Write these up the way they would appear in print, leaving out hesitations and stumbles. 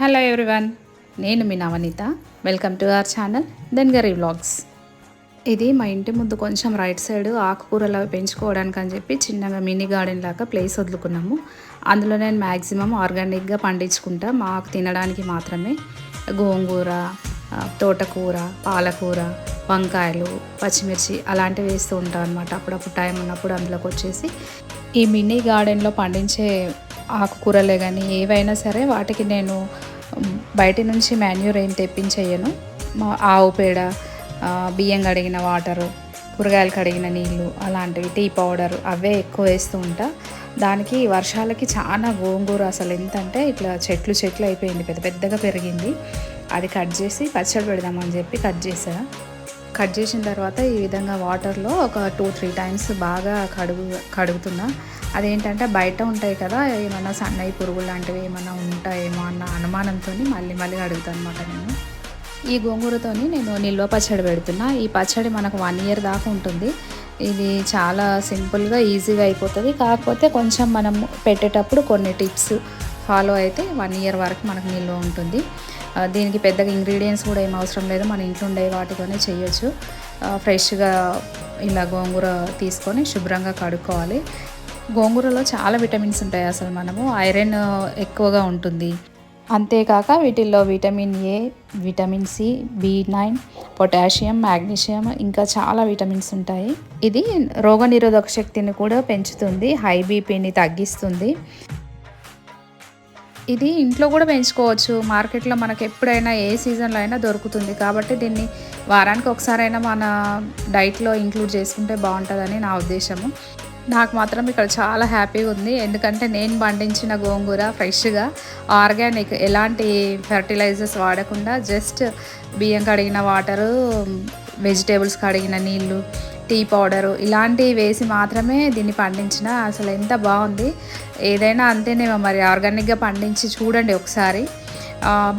Hello everyone, నేను మీ Navneetha. Welcome to our channel దెన్గరి వ్లాగ్స్. ఇది మా ఇంటి ముందు కొంచెం రైట్ సైడ్ ఆకుకూరలు పెంచుకోవడానికి అని చెప్పి చిన్నగా మినీ గార్డెన్ లాగా ప్లేస్ వదులుకున్నాము. అందులో నేను మ్యాక్సిమం ఆర్గానిక్గా పండించుకుంటా, మాకు తినడానికి మాత్రమే. గోంగూర, తోటకూర, పాలకూర, వంకాయలు, పచ్చిమిర్చి అలాంటివి వేస్తూ ఉంటాను అనమాట. అప్పుడప్పుడు టైం ఉన్నప్పుడు అందులోకి వచ్చేసి ఈ మినీ గార్డెన్లో పండించే ఆకుకూరలే కానీ ఏవైనా సరే వాటికి నేను బయట నుంచి మాన్యూర్ ఏం తెప్పించేయను. ఆవు పేడ, బియ్యం కడిగిన వాటరు, కూరగాయలు కడిగిన నీళ్ళు, అలాంటివి, టీ పౌడర్ అవే ఎక్కువ వేస్తూ ఉంటా. దానికి వర్షాలకి చాలా గోంగూర అసలు ఎంత అంటే ఇట్లా చెట్లు అయిపోయింది, పెద్ద పెద్దగా పెరిగింది. అది కట్ చేసి పచ్చడి పెడదామని చెప్పి కట్ చేసిన తర్వాత ఈ విధంగా వాటర్లో ఒక 2-3 టైమ్స్ బాగా కడుగుతున్నా. అదేంటంటే బయట ఉంటాయి కదా, ఏమన్నా సన్నయి పురుగులు లాంటివి ఏమన్నా ఉంటాయేమో అన్న అనుమానంతో మళ్ళీ అడుగుతాను అనమాట. నేను ఈ గోంగూరతోని నేను నిల్వ పచ్చడి పెడుతున్నా. ఈ పచ్చడి మనకు 1 year దాకా ఉంటుంది. ఇది చాలా సింపుల్గా ఈజీగా అయిపోతుంది. కాకపోతే కొంచెం మనం పెట్టేటప్పుడు కొన్ని టిప్స్ ఫాలో అయితే 1 year వరకు మనకు నిల్వ ఉంటుంది. దీనికి పెద్దగా ఇంగ్రీడియంట్స్ కూడా ఏం అవసరం లేదు, మన ఇంట్లో ఉండే వాటితోనే చేయొచ్చు. ఫ్రెష్గా ఇలా గోంగూర తీసుకొని శుభ్రంగా కడుక్కోవాలి. గోంగూరలో చాలా విటమిన్స్ ఉంటాయి, అసలు మనము ఐరన్ ఎక్కువగా ఉంటుంది. అంతేకాక వీటిల్లో vitamin A, vitamin C, B9, potassium, magnesium, ఇంకా చాలా విటమిన్స్ ఉంటాయి. ఇది రోగనిరోధక శక్తిని కూడా పెంచుతుంది, హై బీపీని తగ్గిస్తుంది. ఇది ఇంట్లో కూడా పెంచుకోవచ్చు. మార్కెట్లో మనకు ఎప్పుడైనా ఏ సీజన్లో అయినా దొరుకుతుంది. కాబట్టి దీన్ని వారానికి ఒకసారైనా మన డైట్లో ఇంక్లూడ్ చేసుకుంటే బాగుంటుందని నా ఉద్దేశము. నాకు మాత్రం ఇక్కడ చాలా హ్యాపీగా ఉంది, ఎందుకంటే నేను పండించిన గోంగూర ఫ్రెష్గా ఆర్గానిక్, ఎలాంటి ఫెర్టిలైజర్స్ వాడకుండా జస్ట్ బియ్యం కడిగిన వాటరు, వెజిటేబుల్స్ కడిగిన నీళ్ళు, టీ పౌడరు ఇలాంటివి వేసి మాత్రమే దీన్ని పండించిన. అసలు ఎంత బాగుంది. ఏదైనా అంతేనేమో మరి, ఆర్గానిక్గా పండించి చూడండి ఒకసారి.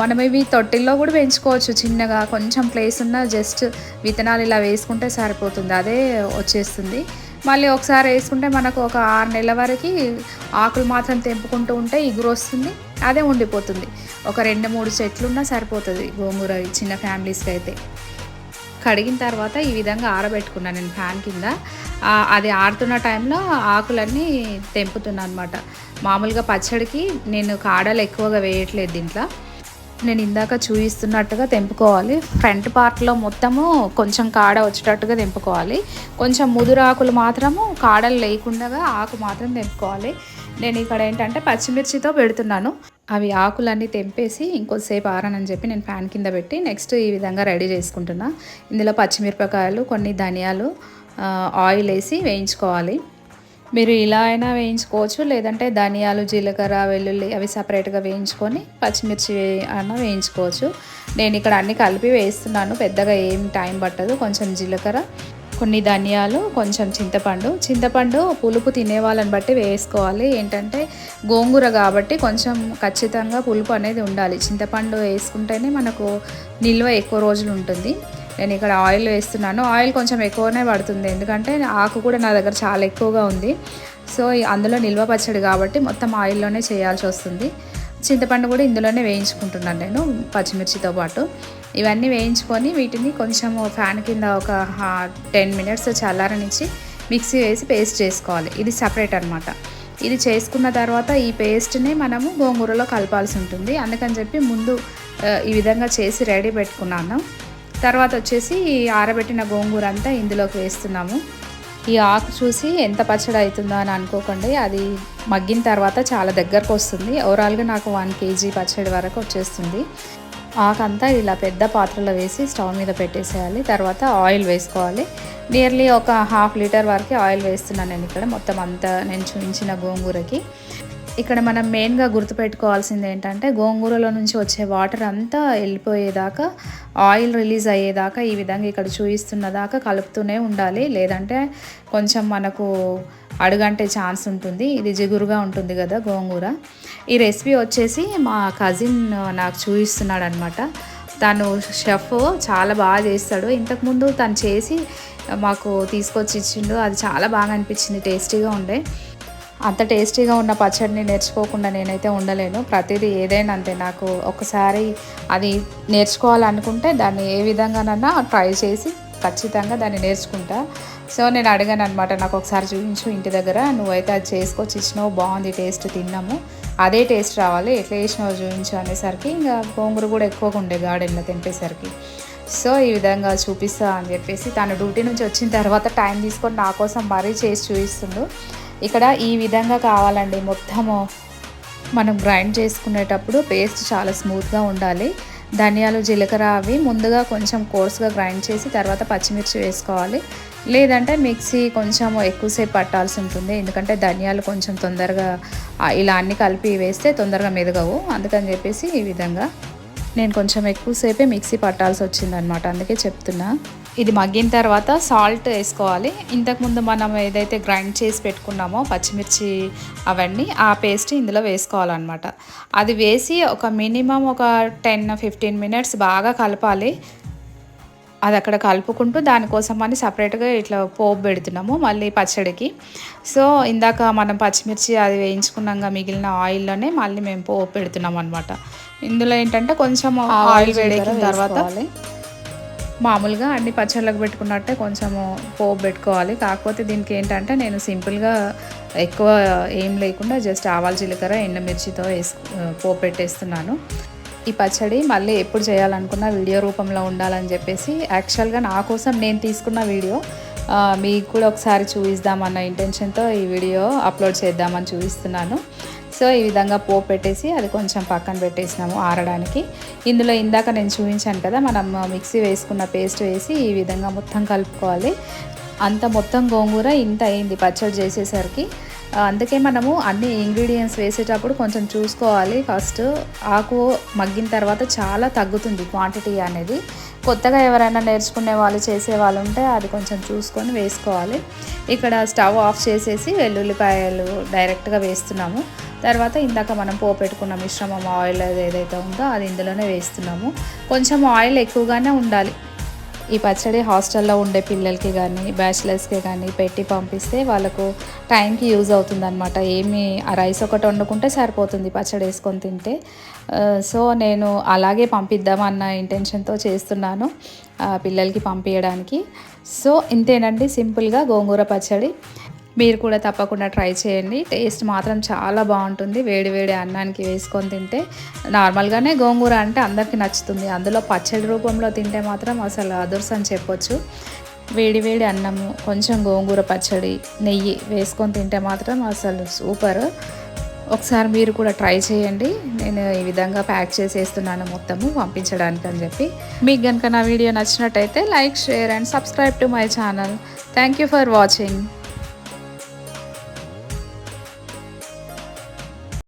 మనం ఇవి తొట్టిల్లో కూడా పెంచుకోవచ్చు. చిన్నగా కొంచెం ప్లేస్ ఉన్న జస్ట్ విత్తనాలు ఇలా వేసుకుంటే సరిపోతుంది, అదే వచ్చేస్తుంది. మళ్ళీ ఒకసారి వేసుకుంటే మనకు ఒక 6 నెలల వరకు ఆకులు మాత్రం తెంపుకుంటూ ఉంటే ఇగురు వస్తుంది, అదే ఉండిపోతుంది. ఒక 2-3 చెట్లున్నా సరిపోతుంది గోంగూర చిన్న ఫ్యామిలీస్కి అయితే. కడిగిన తర్వాత ఈ విధంగా ఆరబెట్టుకున్నాను నేను ఫ్యాన్ కింద. అది ఆరుతున్న టైంలో ఆకులన్నీ తెంపుతున్నాను అనమాట. మామూలుగా పచ్చడికి నేను కాడలు ఎక్కువగా వేయట్లేదు దీంట్లో. నేను ఇందాక చూపిస్తున్నట్టుగా తెంపుకోవాలి. ఫ్రంట్ పార్ట్లో మొత్తము కొంచెం కాడ వచ్చేటట్టుగా తెంపుకోవాలి. కొంచెం ముదురు ఆకులు మాత్రము కాడలు లేకుండా ఆకు మాత్రం తెంపుకోవాలి. నేను ఇక్కడ ఏంటంటే పచ్చిమిర్చితో పెడుతున్నాను. అవి ఆకులన్నీ తెంపేసి ఇంకొద్దిసేపు ఆరనని చెప్పి నేను ఫ్యాన్ కింద పెట్టి నెక్స్ట్ ఈ విధంగా రెడీ చేసుకుంటున్నా. ఇందులో పచ్చిమిరపకాయలు, కొన్ని ధనియాలు, ఆయిల్ వేసి వేయించుకోవాలి. మీరు ఇలా అయినా వేయించుకోవచ్చు, లేదంటే ధనియాలు, జీలకర్ర, వెల్లుల్లి అవి సపరేట్గా వేయించుకొని పచ్చిమిర్చి అయినా వేయించుకోవచ్చు. నేను ఇక్కడ అన్నీ కలిపి వేస్తున్నాను, పెద్దగా ఏం టైం పట్టదు. కొంచెం జీలకర్ర, కొన్ని ధనియాలు, కొంచెం చింతపండు పులుపు తినే వాళ్ళని బట్టి వేసుకోవాలి. ఏంటంటే గోంగూర కాబట్టి కొంచెం ఖచ్చితంగా పులుపు అనేది ఉండాలి. చింతపండు వేసుకుంటేనే మనకు నిల్వ ఎక్కువ రోజులు ఉంటుంది. నేను ఇక్కడ ఆయిల్ వేస్తున్నాను. ఆయిల్ కొంచెం ఎక్కువనే పడుతుంది, ఎందుకంటే ఆకు కూడా నా దగ్గర చాలా ఎక్కువగా ఉంది. సో అందులో నిల్వ పచ్చడి కాబట్టి మొత్తం ఆయిల్లోనే చేయాల్సి వస్తుంది. చింతపండు కూడా ఇందులోనే వేయించుకుంటున్నాను నేను పచ్చిమిర్చితో పాటు. ఇవన్నీ వేయించుకొని వీటిని కొంచెం ఫ్యాన్ కింద ఒక 10 minutes చల్లారనిచ్చి మిక్సీ వేసి పేస్ట్ చేసుకోవాలి. ఇది సపరేట్ అనమాట. ఇది చేసుకున్న తర్వాత ఈ పేస్ట్ని మనము గోంగూరలో కలపాల్సి ఉంటుంది. అందుకని చెప్పి ముందు ఈ విధంగా చేసి రెడీ పెట్టుకున్నాను. తర్వాత వచ్చేసి ఆరబెట్టిన గోంగూర అంతా ఇందులోకి వేస్తున్నాము. ఈ ఆకు చూసి ఎంత పచ్చడి అవుతుందో అని అనుకోకండి, అది మగ్గిన తర్వాత చాలా దగ్గరకు వస్తుంది. ఓవరాల్గా నాకు 1 kg పచ్చడి వరకు వచ్చేస్తుంది. ఆకంతా ఇలా పెద్ద పాత్రలో వేసి స్టవ్ మీద పెట్టేసేయాలి. తర్వాత ఆయిల్ వేసుకోవాలి. నియర్లీ ఒక 1/2 liter వరకు ఆయిల్ వేస్తున్నాను నేను ఇక్కడ, మొత్తం అంతా నేను చూపించిన గోంగూరకి. ఇక్కడ మనం మెయిన్గా గుర్తుపెట్టుకోవాల్సింది ఏంటంటే గోంగూరలో నుంచి వచ్చే వాటర్ అంతా వెళ్ళిపోయేదాకా, ఆయిల్ రిలీజ్ అయ్యేదాకా ఈ విధంగా ఇక్కడ చూపిస్తున్న దాకా కలుపుతూనే ఉండాలి. లేదంటే కొంచెం మనకు అడుగంటే ఛాన్స్ ఉంటుంది. ఇది జిగురుగా ఉంటుంది కదా గోంగూర. ఈ రెసిపీ వచ్చేసి మా కజిన్ నాకు చూపిస్తున్నాడు అనమాట. తను షెఫ్, చాలా బాగా చేస్తాడు. ఇంతకుముందు తను చేసి మాకు తీసుకొచ్చి ఇచ్చిండు, అది చాలా బాగా అనిపించింది, టేస్టీగా ఉండే. అంత టేస్టీగా ఉన్న పచ్చడిని నేర్చుకోకుండా నేనైతే ఉండలేను. ప్రతిదీ ఏదైనా అంతే, నాకు ఒకసారి అది నేర్చుకోవాలనుకుంటే దాన్ని ఏ విధంగానన్నా ట్రై చేసి ఖచ్చితంగా దాన్ని నేర్చుకుంటా. సో నేను అడిగాను అనమాట, నాకు ఒకసారి చూపించు ఇంటి దగ్గర, నువ్వైతే అది చేసుకొచ్చి ఇచ్చినావు, బాగుంది టేస్ట్, తిన్నాము, అదే టేస్ట్ రావాలి, ఎట్లా చేసినావు చూపించు అనేసరికి ఇంకా గోంగూర కూడా ఎక్కువగా ఉండే గార్డెన్లో తెంపేసరికి, సో ఈ విధంగా చూపిస్తా అని చెప్పేసి తను డ్యూటీ నుంచి వచ్చిన తర్వాత టైం తీసుకొని నా కోసం మరీ చేసి చూపిస్తుండు. ఇక్కడ ఈ విధంగా కావాలండి, మొత్తము మనం గ్రైండ్ చేసుకునేటప్పుడు పేస్ట్ చాలా స్మూత్గా ఉండాలి. ధనియాలు జీలకర్ర అవి ముందుగా కొంచెం కోర్స్గా గ్రైండ్ చేసి తర్వాత పచ్చిమిర్చి వేసుకోవాలి. లేదంటే మిక్సీ కొంచెం ఎక్కువసేపు పట్టాల్సి ఉంటుంది, ఎందుకంటే ధనియాలు కొంచెం తొందరగా ఇలా అన్నీ కలిపి వేస్తే తొందరగా మెదగవు. అందుకని చెప్పేసి ఈ విధంగా నేను కొంచెం ఎక్కువసేపే మిక్సీ పట్టాల్సి వచ్చిందనమాట, అందుకే చెప్తున్నా. ఇది మగ్గిన తర్వాత సాల్ట్ వేసుకోవాలి. ఇంతకుముందు మనం ఏదైతే గ్రైండ్ చేసి పెట్టుకున్నామో పచ్చిమిర్చి అవన్నీ, ఆ పేస్ట్ ఇందులో వేసుకోవాలన్నమాట. అది వేసి ఒక మినిమం ఒక 10-15 మినిట్స్ బాగా కలపాలి. అది అక్కడ కలుపుకుంటూ దానికోసం అని సపరేట్గా ఇట్లా పోపు పెడుతున్నాము మళ్ళీ పచ్చడికి. సో ఇందాక మనం పచ్చిమిర్చి అది వేయించుకున్నాక మిగిలిన ఆయిల్లోనే మళ్ళీ మేము పోపు పెడుతున్నాం అనమాట. ఇందులో ఏంటంటే కొంచెం ఆయిల్ వేడెక్కిన తర్వాత మామూలుగా అన్ని పచ్చళ్ళకు పెట్టుకున్నట్టే కొంచెము పోపు పెట్టుకోవాలి. కాకపోతే దీనికి ఏంటంటే నేను సింపుల్గా ఎక్కువ ఏం లేకుండా జస్ట్ ఆవాల జీలకర్ర ఎండుమిర్చితో పోపు పెట్టేస్తున్నాను. ఈ పచ్చడి మళ్ళీ ఎప్పుడు చేయాలనుకున్న వీడియో రూపంలో ఉండాలని చెప్పేసి యాక్చువల్గా నా కోసం నేను తీసుకున్న వీడియో మీకు కూడా ఒకసారి చూపిద్దామన్న ఇంటెన్షన్తో ఈ వీడియో అప్లోడ్ చేద్దామని చూపిస్తున్నాను. సో ఈ విధంగా పోపు పెట్టేసి అది కొంచెం పక్కన పెట్టేసినాము ఆరడానికి. ఇందులో ఇందాక నేను చూపించాను కదా, మనం మిక్సీ వేసుకున్న పేస్ట్ వేసి ఈ విధంగా మొత్తం కలుపుకోవాలి. అంత మొత్తం గోంగూర ఇంత అయింది పచ్చడి చేసేసరికి. అందుకే మనము అన్ని ఇంగ్రీడియంట్స్ వేసేటప్పుడు కొంచెం చూసుకోవాలి. ఫస్ట్ ఆకు మగ్గిన తర్వాత చాలా తగ్గుతుంది క్వాంటిటీ అనేది. కొత్తగా ఎవరైనా నేర్చుకునే వాళ్ళు చేసే వాళ్ళు ఉంటే అది కొంచెం చూసుకొని వేసుకోవాలి. ఇక్కడ స్టవ్ ఆఫ్ చేసేసి వెల్లుల్లిపాయలు డైరెక్ట్గా వేస్తున్నాము. తర్వాత ఇందాక మనం పోపెట్టుకున్న మిశ్రమం ఆయిల్ ఏదైతే ఉందో అది ఇందులోనే వేస్తున్నాము. కొంచెం ఆయిల్ ఎక్కువగానే ఉండాలి. ఈ పచ్చడి హాస్టల్లో ఉండే పిల్లలకి కానీ బ్యాచిలర్స్కి కానీ పెట్టి పంపిస్తే వాళ్ళకు టైంకి యూజ్ అవుతుందన్నమాట. ఏమి ఆ రైస్ ఒకటి వండుకుంటే సరిపోతుంది పచ్చడి వేసుకొని తింటే. సో నేను అలాగే పంపిద్దామన్న ఇంటెన్షన్తో చేస్తున్నాను పిల్లలకి పంపించడానికి. సో ఇంతేనండి సింపుల్గా గోంగూర పచ్చడి. మీరు కూడా తప్పకుండా ట్రై చేయండి. టేస్ట్ మాత్రం చాలా బాగుంటుంది. వేడి వేడి అన్నానికి వేసుకొని తింటే, నార్మల్గానే గోంగూర అంటే అందరికీ నచ్చుతుంది, అందులో పచ్చడి రూపంలో తింటే మాత్రం అసలు అదుర్స్ అని చెప్పొచ్చు. వేడి వేడి అన్నము కొంచెం గోంగూర పచ్చడి నెయ్యి వేసుకొని తింటే మాత్రం అసలు సూపర్. ఒకసారి మీరు కూడా ట్రై చేయండి. నేను ఈ విధంగా ప్యాక్ చేసేస్తున్నాను మొత్తము పంపించడానికి అని చెప్పి. మీకు కనుక నా వీడియో నచ్చినట్టయితే like, share and subscribe to my channel. Thank you for watching.